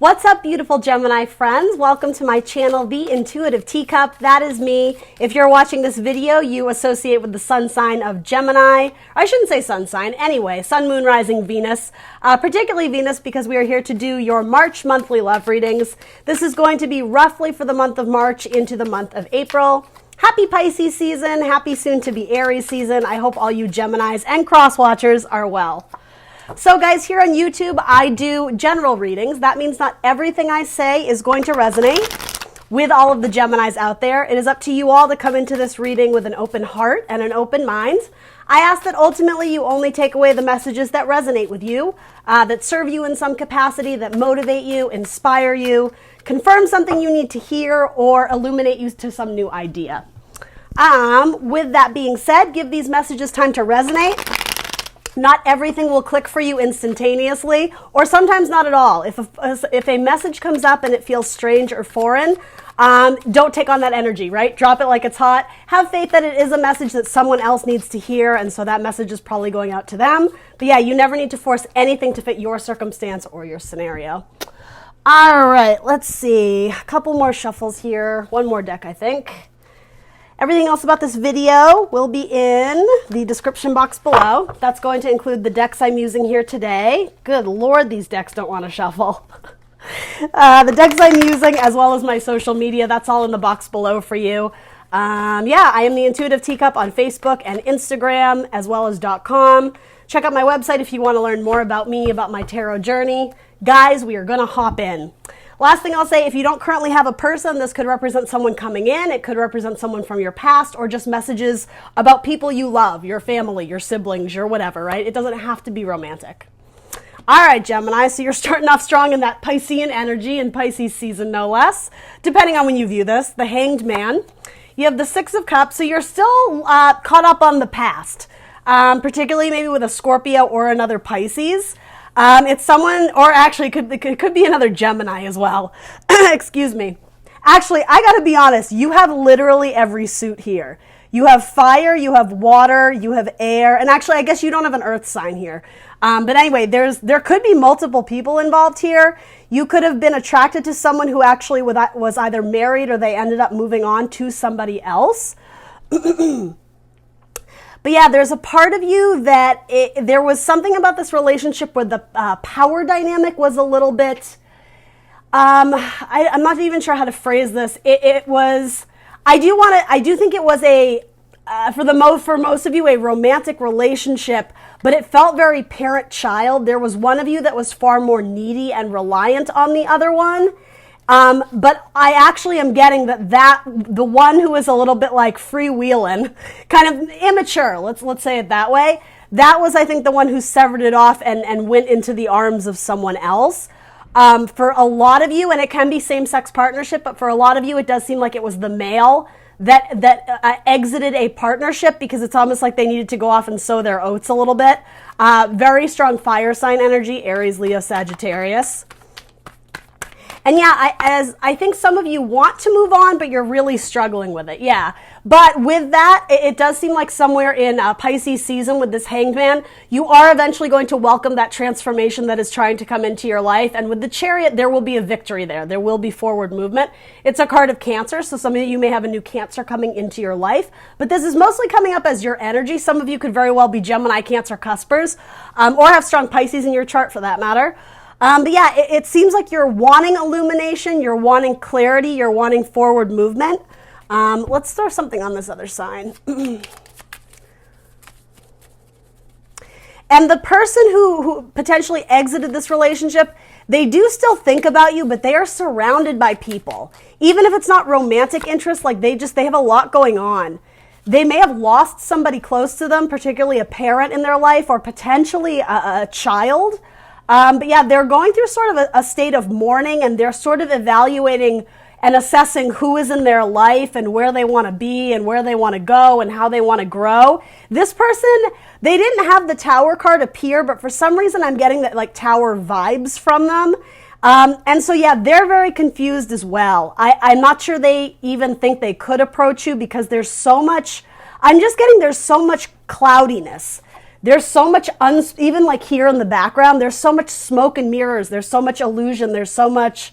What's up, beautiful Gemini friends? Welcome to my channel, The Intuitive Teacup. That is me. If you're watching this video, you associate with the sun sign of Gemini. I shouldn't say sun sign. Anyway, sun, moon, rising, Venus. Particularly Venus, because we are here to do your March monthly love readings. This is going to be roughly for the month of March into the month of April. Happy Pisces season. Happy soon to be Aries season. I hope all you Geminis and cross watchers are well. So guys, here on YouTube, I do general readings. That means not everything I say is going to resonate with all of the Geminis out there. It is up to you all to come into this reading with an open heart and an open mind. I ask that ultimately you only take away the messages that resonate with you, that serve you in some capacity, that motivate you, inspire you, confirm something you need to hear, or illuminate you to some new idea. With that being said, give these messages time to resonate. Not everything will click for you instantaneously, or sometimes not at all. If a message comes up and it feels strange or foreign, don't take on that energy, right? Drop it like it's hot. Have faith that it is a message that someone else needs to hear, and so that message is probably going out to them. But yeah, you never need to force anything to fit your circumstance or your scenario. All right, let's see. A couple more shuffles here. One more deck, I think. Everything else about this video will be in the description box below. That's going to include the decks I'm using here today. Good Lord, these decks don't want to shuffle. The decks I'm using, as well as my social media, that's all in the box below for you. Yeah, I am the Intuitive Teacup on Facebook and Instagram, as well as .com. Check out my website if you want to learn more about me, about my tarot journey. Guys, we are going to hop in. Last thing I'll say, if you don't currently have a person, this could represent someone coming in, it could represent someone from your past, or just messages about people you love, your family, your siblings, your whatever, right? It doesn't have to be romantic. All right, Gemini, so you're starting off strong in that Piscean energy, in Pisces season, no less, depending on when you view this. The Hanged Man. You have the Six of Cups, so you're still caught up on the past, particularly maybe with a Scorpio or another Pisces. It's someone, or actually it could be another Gemini as well. Excuse me. Actually, I gotta be honest, you have literally every suit here. You have fire, you have water, you have air, and actually I guess you don't have an earth sign here. But anyway, there could be multiple people involved here. You could have been attracted to someone who actually was either married or they ended up moving on to somebody else. But yeah, there's a part of you that there was something about this relationship where the power dynamic was a little bit, I'm not even sure how to phrase this. I do think it was for most of you, a romantic relationship, but it felt very parent-child. There was one of you that was far more needy and reliant on the other one. But I actually am getting that the one who is a little bit like freewheeling, kind of immature, let's say it that way, that was, I think, the one who severed it off and went into the arms of someone else. For a lot of you, and it can be same-sex partnership, but for a lot of you, it does seem like it was the male that exited a partnership because it's almost like they needed to go off and sow their oats a little bit. Very strong fire sign energy, Aries, Leo, Sagittarius. And yeah, I think some of you want to move on, but you're really struggling with it. Yeah. But with that, it does seem like somewhere in Pisces season with this Hanged Man, you are eventually going to welcome that transformation that is trying to come into your life. And with the Chariot, there will be a victory there. There will be forward movement. It's a card of Cancer, so some of you may have a new Cancer coming into your life. But this is mostly coming up as your energy. Some of you could very well be Gemini, Cancer cuspers, or have strong Pisces in your chart for that matter. But yeah, it seems like you're wanting illumination, you're wanting clarity, you're wanting forward movement. Let's throw something on this other sign. And the person who potentially exited this relationship, they do still think about you, but they are surrounded by people. Even if it's not romantic interest, like they have a lot going on. They may have lost somebody close to them, particularly a parent in their life, or potentially a child. But yeah, they're going through sort of a state of mourning, and they're sort of evaluating and assessing who is in their life and where they want to be and where they want to go and how they want to grow. This person, they didn't have the Tower card appear, but for some reason I'm getting that like Tower vibes from them. And so yeah, they're very confused as well. I'm not sure they even think they could approach you because there's so much, I'm just getting there's so much cloudiness. there's so much, even like here in the background, there's so much smoke and mirrors. There's so much illusion. There's so much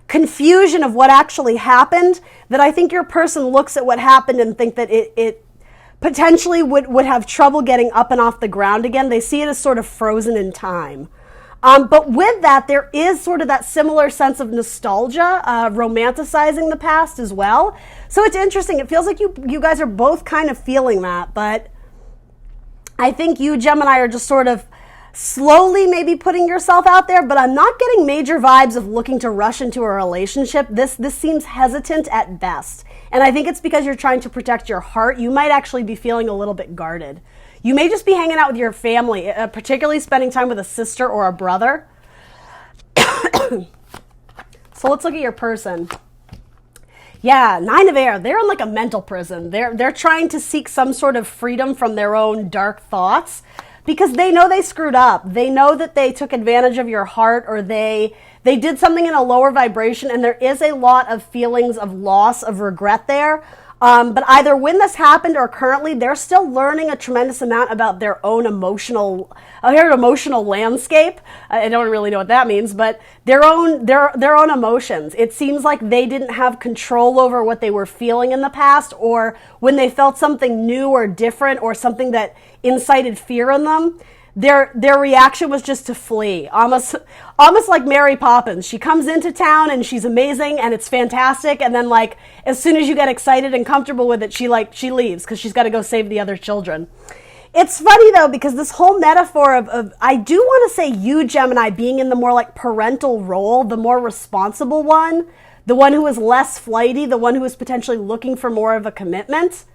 confusion of what actually happened that I think your person looks at what happened and think that it potentially would have trouble getting up and off the ground again. They see it as sort of frozen in time. But with that, there is sort of that similar sense of nostalgia, romanticizing the past as well. So it's interesting. It feels like you guys are both kind of feeling that, but I think you, Gemini, are just sort of slowly maybe putting yourself out there, but I'm not getting major vibes of looking to rush into a relationship. This seems hesitant at best. And I think it's because you're trying to protect your heart. You might actually be feeling a little bit guarded. You may just be hanging out with your family, particularly spending time with a sister or a brother. So let's look at your person. Yeah, 9 of Air. They're in like a mental prison. They're trying to seek some sort of freedom from their own dark thoughts because they know they screwed up. They know that they took advantage of your heart, or they did something in a lower vibration, and there is a lot of feelings of loss, of regret there. But either when this happened or currently, they're still learning a tremendous amount about their own emotional landscape. I don't really know what that means, but their own emotions. It seems like they didn't have control over what they were feeling in the past, or when they felt something new or different or something that incited fear in them. Their reaction was just to flee, almost like Mary Poppins. She comes into town and she's amazing and it's fantastic, and then like as soon as you get excited and comfortable with it, she leaves because she's got to go save the other children. It's funny though, because this whole metaphor of I do want to say you, Gemini, being in the more like parental role, the more responsible one, the one who is less flighty, the one who is potentially looking for more of a commitment.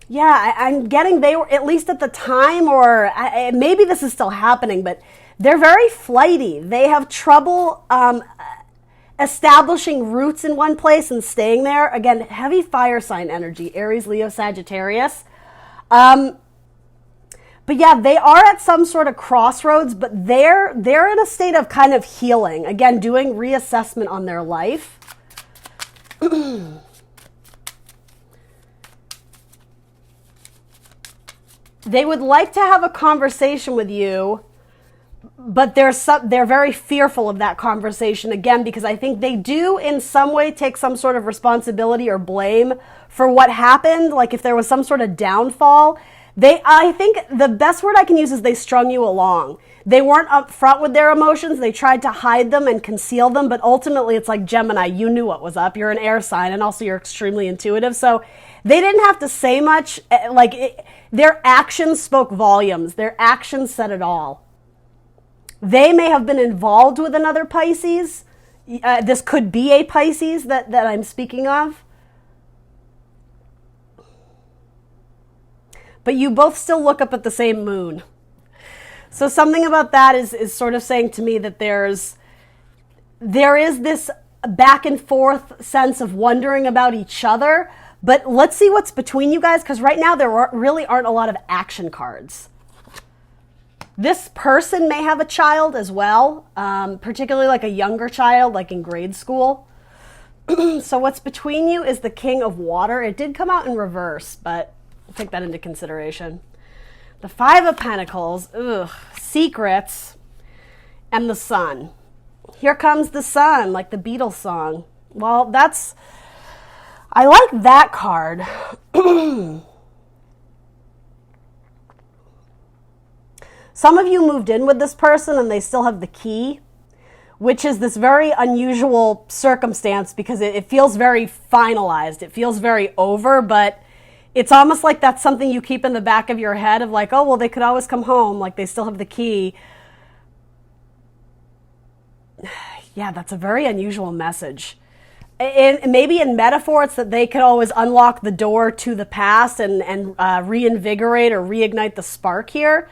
Yeah, I'm getting they were, at least at the time, or maybe this is still happening, but they're very flighty. They have trouble establishing roots in one place and staying there. Again, heavy fire sign energy, Aries, Leo, Sagittarius. But yeah, they are at some sort of crossroads, but they're in a state of kind of healing. Again, doing reassessment on their life. They would like to have a conversation with you, but they're very fearful of that conversation, again, because I think they do in some way take some sort of responsibility or blame for what happened. Like if there was some sort of downfall, I think the best word I can use is they strung you along. They weren't upfront with their emotions. They tried to hide them and conceal them, but ultimately it's like Gemini, you knew what was up. You're an air sign, and also you're extremely intuitive. So they didn't have to say much. Their actions spoke volumes. Their actions said it all. They may have been involved with another Pisces. This could be a Pisces that I'm speaking of. But you both still look up at the same moon. So something about that is sort of saying to me that there is this back and forth sense of wondering about each other. But let's see what's between you guys, because right now there really aren't a lot of action cards. This person may have a child as well, particularly like a younger child, like in grade school. So what's between you is the King of Water. It did come out in reverse, but we'll take that into consideration. The Five of Pentacles, secrets, and the Sun. Here comes the Sun, like the Beatles song. Well, I like that card. Some of you moved in with this person and they still have the key, which is this very unusual circumstance because it feels very finalized. It feels very over, but it's almost like that's something you keep in the back of your head of like, oh, well, they could always come home. Like they still have the key. Yeah, that's a very unusual message. And maybe in metaphor, it's that they could always unlock the door to the past and reinvigorate or reignite the spark here.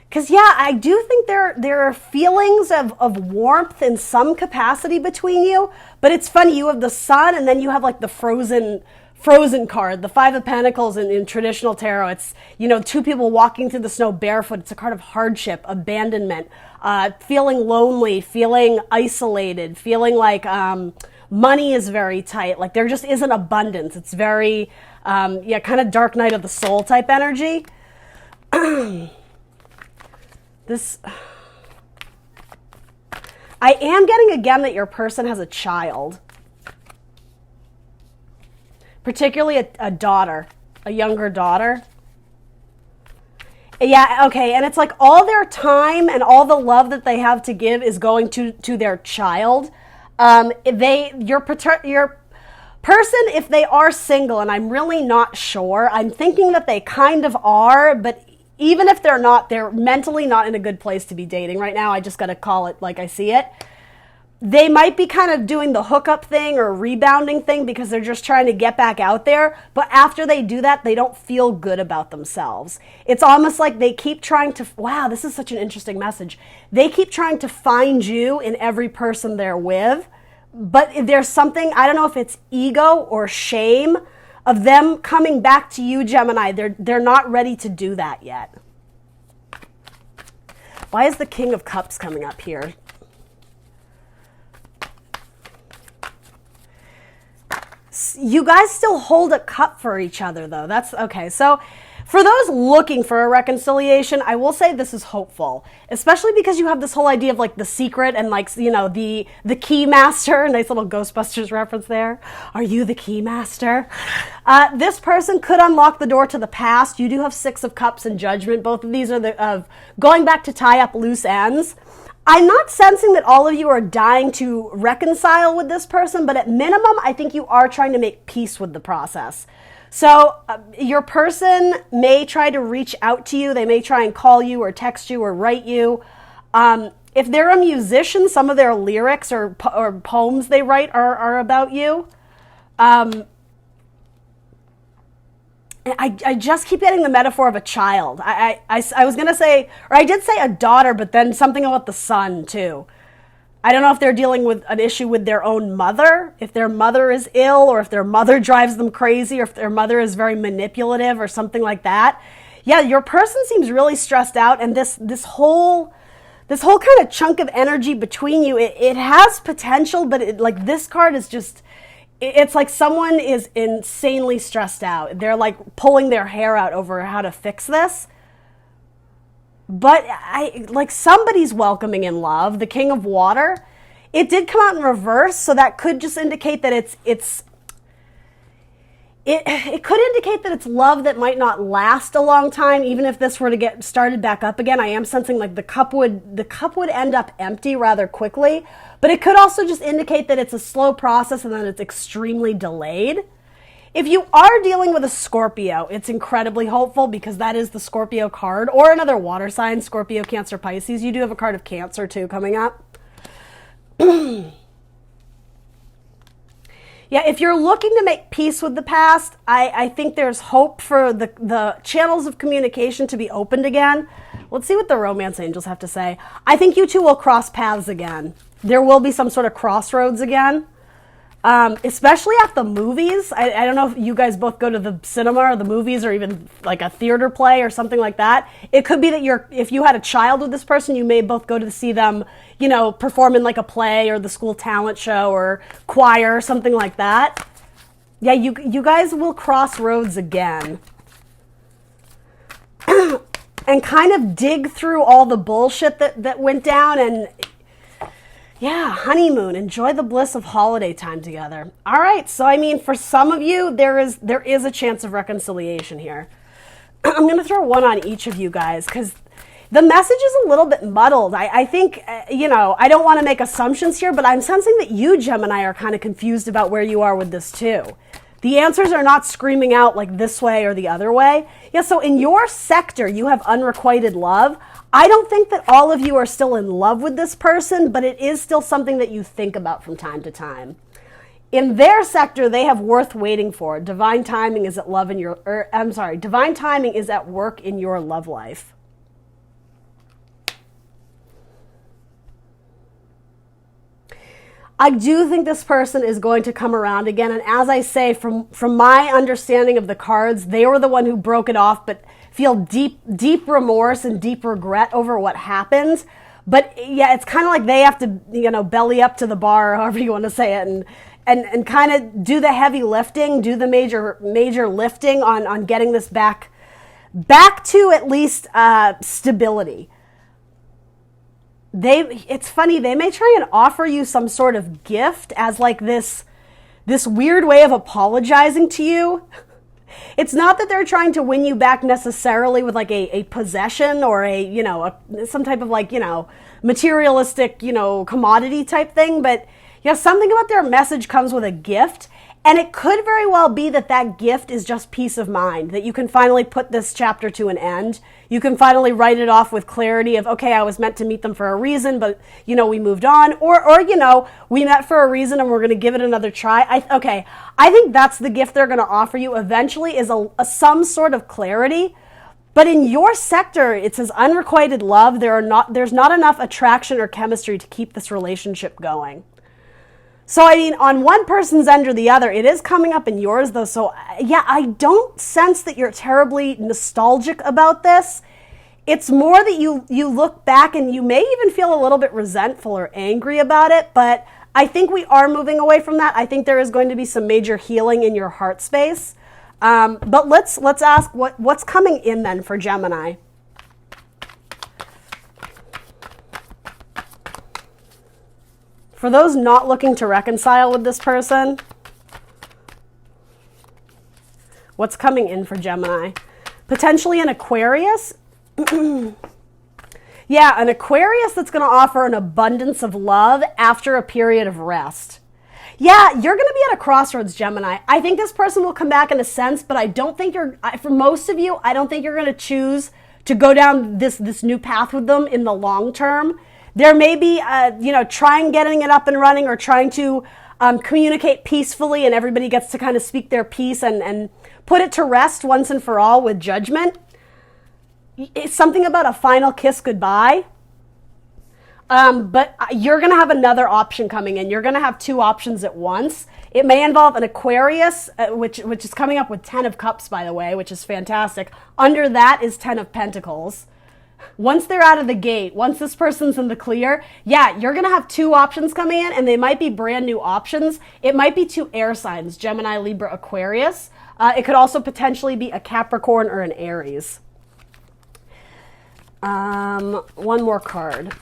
Because, yeah, I do think there are feelings of warmth in some capacity between you. But it's funny, you have the Sun and then you have like the frozen card, the Five of Pentacles in traditional tarot. It's, two people walking through the snow barefoot. It's a card of hardship, abandonment, feeling lonely, feeling isolated, feeling like Money is very tight. Like there just isn't abundance. It's very, kind of dark night of the soul type energy. I am getting again that your person has a child. Particularly a daughter, a younger daughter. Yeah, okay, and it's like all their time and all the love that they have to give is going to their child. Your person, if they are single, and I'm really not sure, I'm thinking that they kind of are, but even if they're not, they're mentally not in a good place to be dating right now. I just got to call it like I see it. They might be kind of doing the hookup thing or rebounding thing because they're just trying to get back out there. But after they do that, they don't feel good about themselves. It's almost like they keep trying to, wow, this is such an interesting message. They keep trying to find you in every person they're with. But there's something, I don't know if it's ego or shame of them coming back to you, Gemini. They're not ready to do that yet. Why is the King of Cups coming up here? You guys still hold a cup for each other, though. That's okay. So for those looking for a reconciliation, I will say this is hopeful, especially because you have this whole idea of like the secret and like, the key master. Nice little Ghostbusters reference there. Are you the key master? This person could unlock the door to the past. You do have Six of Cups and Judgment. Both of these are of going back to tie up loose ends. I'm not sensing that all of you are dying to reconcile with this person, but at minimum, I think you are trying to make peace with the process. So your person may try to reach out to you. They may try and call you or text you or write you. If they're a musician, some of their lyrics or poems they write are about you. I just keep getting the metaphor of a child. I was going to say, or I did say a daughter, but then something about the son too. I don't know if they're dealing with an issue with their own mother, if their mother is ill, or if their mother drives them crazy, or if their mother is very manipulative or something like that. Yeah, your person seems really stressed out, and this whole kind of chunk of energy between you, it has potential, but like this card is just... It's like someone is insanely stressed out. They're like pulling their hair out over how to fix this. But somebody's welcoming in love. The King of Water. It did come out in reverse, so that could just indicate that it could indicate that it's love that might not last a long time, even if this were to get started back up again. I am sensing like the cup would end up empty rather quickly, but it could also just indicate that it's a slow process and that it's extremely delayed. If you are dealing with a Scorpio, it's incredibly hopeful because that is the Scorpio card, or another water sign, Scorpio, Cancer, Pisces. You do have a card of Cancer too coming up. Yeah, if you're looking to make peace with the past, I think there's hope for the channels of communication to be opened again. Let's see what the romance angels have to say. I think you two will cross paths again. There will be some sort of crossroads again, especially at the movies. I don't know if you guys both go to the cinema or the movies or even like a theater play or something like that. It could be that if you had a child with this person, you may both go to see them, perform in like a play or the school talent show or choir or something like that. Yeah, you guys will cross roads again. And kind of dig through all the bullshit that went down and... Yeah, honeymoon. Enjoy the bliss of holiday time together. All right, so I mean, for some of you, there is a chance of reconciliation here. I'm going to throw one on each of you guys because the message is a little bit muddled. I think, I don't want to make assumptions here, but I'm sensing that you, Gemini, are kind of confused about where you are with this too. The answers are not screaming out like this way or the other way. Yeah, so in your sector, you have unrequited love. I don't think that all of you are still in love with this person, but it is still something that you think about from time to time. In their sector, they have worth waiting for. Divine timing is divine timing is at work in your love life. I do think this person is going to come around again. And as I say, from my understanding of the cards, they were the one who broke it off, but feel deep remorse and deep regret over what happened. But yeah, it's kind of like they have to, belly up to the bar, however you want to say it, and kind of do the heavy lifting, do the major lifting on getting this back to at least stability. It's funny, they may try and offer you some sort of gift as like this weird way of apologizing to you. It's not that they're trying to win you back necessarily with like a possession or some type of like, materialistic, commodity type thing, but something about their message comes with a gift. And it could very well be that that gift is just peace of mind, that you can finally put this chapter to an end. You can finally write it off with clarity of, okay, I was meant to meet them for a reason, but, we moved on. Or we met for a reason and we're going to give it another try. I think that's the gift they're going to offer you eventually is some sort of clarity. But in your sector, it says unrequited love. There's not enough attraction or chemistry to keep this relationship going. So, on one person's end or the other, it is coming up in yours, though. So, yeah, I don't sense that you're terribly nostalgic about this. It's more that you look back and you may even feel a little bit resentful or angry about it. But I think we are moving away from that. I think there is going to be some major healing in your heart space. But let's ask what's coming in then for Gemini. For those not looking to reconcile with this person, what's coming in for Gemini? Potentially an Aquarius. Yeah, an Aquarius that's going to offer an abundance of love after a period of rest. Yeah, you're going to be at a crossroads, Gemini. I think this person will come back in a sense, but I don't think for most of you, I don't think you're going to choose to go down this new path with them in the long term. There may be, trying getting it up and running or trying to communicate peacefully and everybody gets to kind of speak their piece and put it to rest once and for all with judgment. It's something about a final kiss goodbye. But you're going to have another option coming in. You're going to have two options at once. It may involve an Aquarius, which is coming up with 10 of Cups, by the way, which is fantastic. Under that is 10 of Pentacles. Once they're out of the gate, once this person's in the clear, yeah, you're going to have two options coming in, and they might be brand new options. It might be two air signs, Gemini, Libra, Aquarius. It could also potentially be a Capricorn or an Aries. One more card.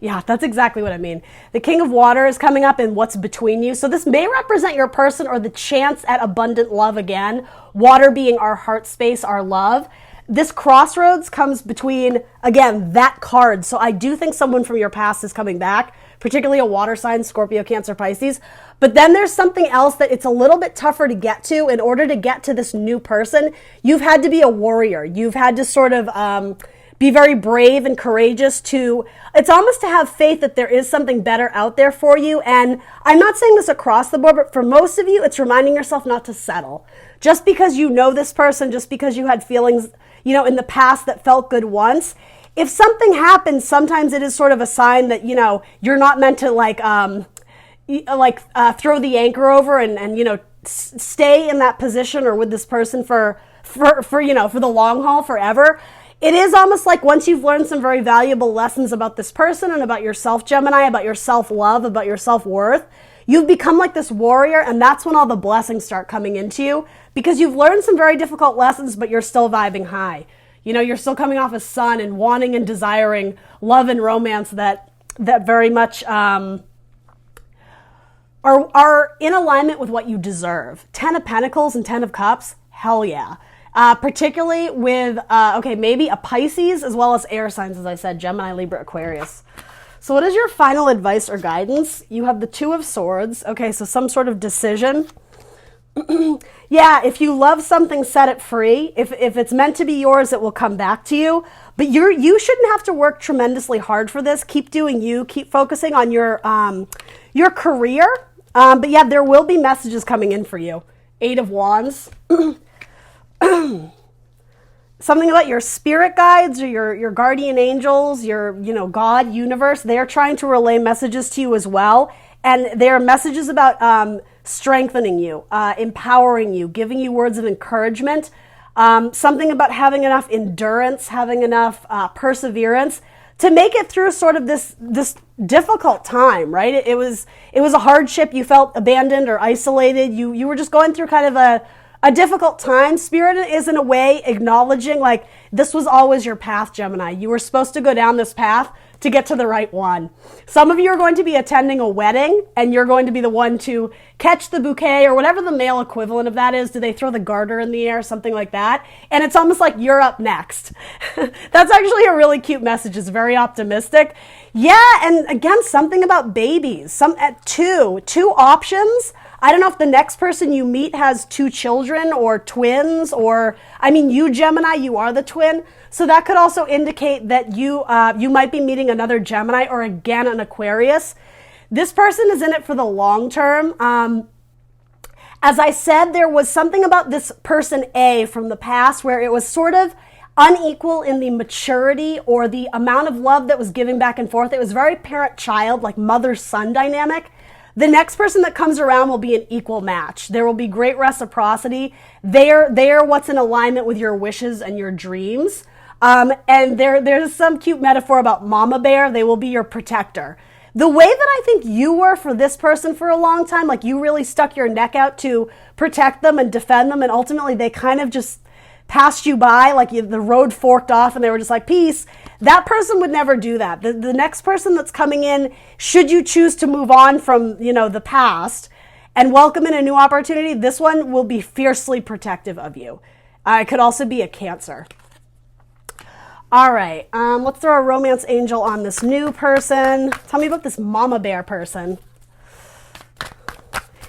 Yeah, that's exactly what I mean. The King of Water is coming up in what's between you. So this may represent your person or the chance at abundant love again. Water being our heart space, our love. This crossroads comes between, again, that card. So I do think someone from your past is coming back, particularly a water sign, Scorpio, Cancer, Pisces. But then there's something else that it's a little bit tougher to get to. In order to get to this new person, you've had to be a warrior. You've had to sort of be very brave and courageous it's almost to have faith that there is something better out there for you. And I'm not saying this across the board, but for most of you, it's reminding yourself not to settle. Just because you know this person, just because you had feelings, in the past that felt good once, if something happens, sometimes it is sort of a sign that, you're not meant to throw the anchor over and stay in that position or with this person for the long haul forever. It is almost like once you've learned some very valuable lessons about this person and about yourself, Gemini, about your self-love, about your self-worth, you've become like this warrior, and that's when all the blessings start coming into you because you've learned some very difficult lessons, but you're still vibing high. You're still coming off as sun and wanting and desiring love and romance that very much are in alignment with what you deserve. 10 of Pentacles and 10 of Cups, hell yeah. Particularly with, maybe a Pisces as well as air signs, as I said, Gemini, Libra, Aquarius. So what is your final advice or guidance? You have the Two of Swords. Okay, so some sort of decision. Yeah, if you love something, set it free. If it's meant to be yours, it will come back to you. But you shouldn't have to work tremendously hard for this. Keep doing you. Keep focusing on your career. But yeah, there will be messages coming in for you. 8 of Wands. Something about your spirit guides or your guardian angels, your, God, universe, they're trying to relay messages to you as well. And they're messages about strengthening you, empowering you, giving you words of encouragement, something about having enough endurance, having enough perseverance to make it through sort of this difficult time, right? It was a hardship. You felt abandoned or isolated. You were just going through kind of a difficult time. Spirit is in a way acknowledging like this was always your path, Gemini. You were supposed to go down this path to get to the right one. Some of you are going to be attending a wedding and you're going to be the one to catch the bouquet or whatever the male equivalent of that is. Do they throw the garter in the air? Something like that. And it's almost like you're up next. That's actually a really cute message. It's very optimistic. Yeah. And again, something about babies, two options. I don't know if the next person you meet has 2 children or twins, or, I mean, you Gemini, you are the twin. So that could also indicate that you might be meeting another Gemini or again, an Aquarius. This person is in it for the long term. As I said, there was something about this person A from the past where it was sort of unequal in the maturity or the amount of love that was given back and forth. It was very parent-child, like mother-son dynamic. The next person that comes around will be an equal match. There will be great reciprocity. They're what's in alignment with your wishes and your dreams. And there's some cute metaphor about mama bear. They will be your protector. The way that I think you were for this person for a long time, like you really stuck your neck out to protect them and defend them, and ultimately they kind of just passed you by, like the road forked off and they were just like, peace. That person would never do that. The next person that's coming in, should you choose to move on from, the past and welcome in a new opportunity, this one will be fiercely protective of you. It could also be a Cancer. All right, let's throw a romance angel on this new person. Tell me about this mama bear person.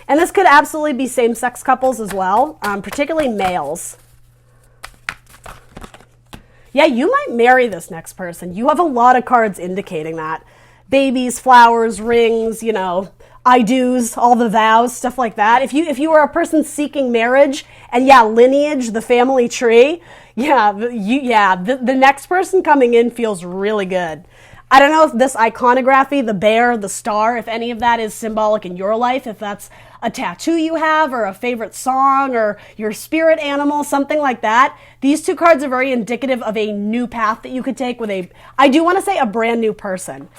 And this could absolutely be same-sex couples as well, particularly males. Yeah, you might marry this next person. You have a lot of cards indicating that. Babies, flowers, rings, I do's, all the vows, stuff like that. If you are a person seeking marriage and lineage, the family tree, the next person coming in feels really good. I don't know if this iconography, the bear, the star, if any of that is symbolic in your life, if that's a tattoo you have or a favorite song or your spirit animal, something like that. These 2 cards are very indicative of a new path that you could take with I do want to say a brand new person.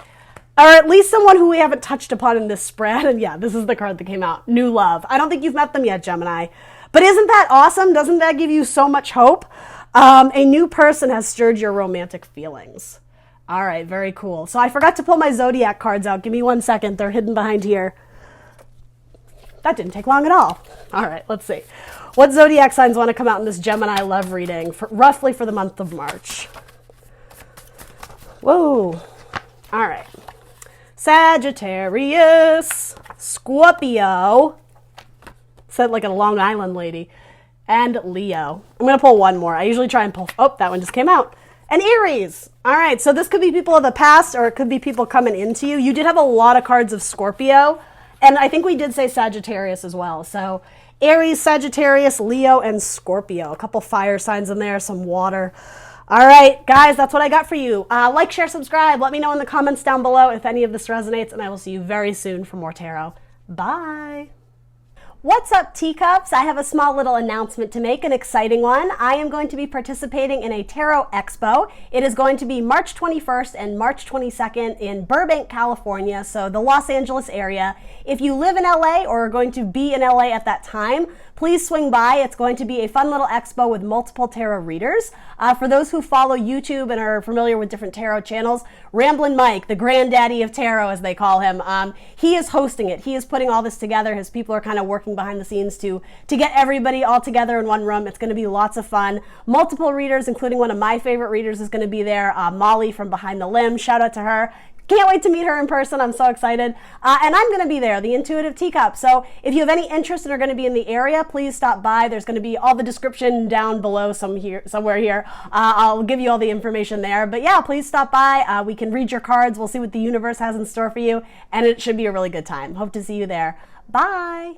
Or at least someone who we haven't touched upon in this spread. And this is the card that came out. New love. I don't think you've met them yet, Gemini. But isn't that awesome? Doesn't that give you so much hope? A new person has stirred your romantic feelings. All right, very cool. So I forgot to pull my zodiac cards out. Give me 1 second. They're hidden behind here. That didn't take long at all. All right, let's see. What zodiac signs want to come out in this Gemini love reading, roughly for the month of March? Whoa. All right. Sagittarius, Scorpio, said like a Long Island lady, and Leo. I'm going to pull one more. I usually try and pull, that one just came out. And Aries. All right, so this could be people of the past or it could be people coming into you. You did have a lot of cards of Scorpio, and I think we did say Sagittarius as well. So Aries, Sagittarius, Leo, and Scorpio. A couple fire signs in there, some water. All right, guys, that's what I got for you. Like, share, subscribe. Let me know in the comments down below if any of this resonates, and I will see you very soon for more tarot. Bye. What's up, teacups? I have a small little announcement to make, an exciting one. I am going to be participating in a tarot expo. It is going to be March 21st and March 22nd in Burbank, California, so the Los Angeles area. If you live in LA or are going to be in LA at that time, please swing by. It's going to be a fun little expo with multiple tarot readers. For those who follow YouTube and are familiar with different tarot channels, Ramblin Mike, the granddaddy of tarot as they call him, he is hosting it. He is putting all this together. His people are kind of working behind the scenes to get everybody all together in one room. It's going to be lots of fun. Multiple readers, including one of my favorite readers, is going to be there. Molly from Behind the Limb. Shout out to her. Can't wait to meet her in person. I'm so excited. And I'm going to be there, the Intuitive Teacup. So if you have any interest and are going to be in the area, please stop by. There's going to be all the description down below somewhere here. I'll give you all the information there. But yeah, please stop by. We can read your cards. We'll see what the universe has in store for you. And it should be a really good time. Hope to see you there. Bye.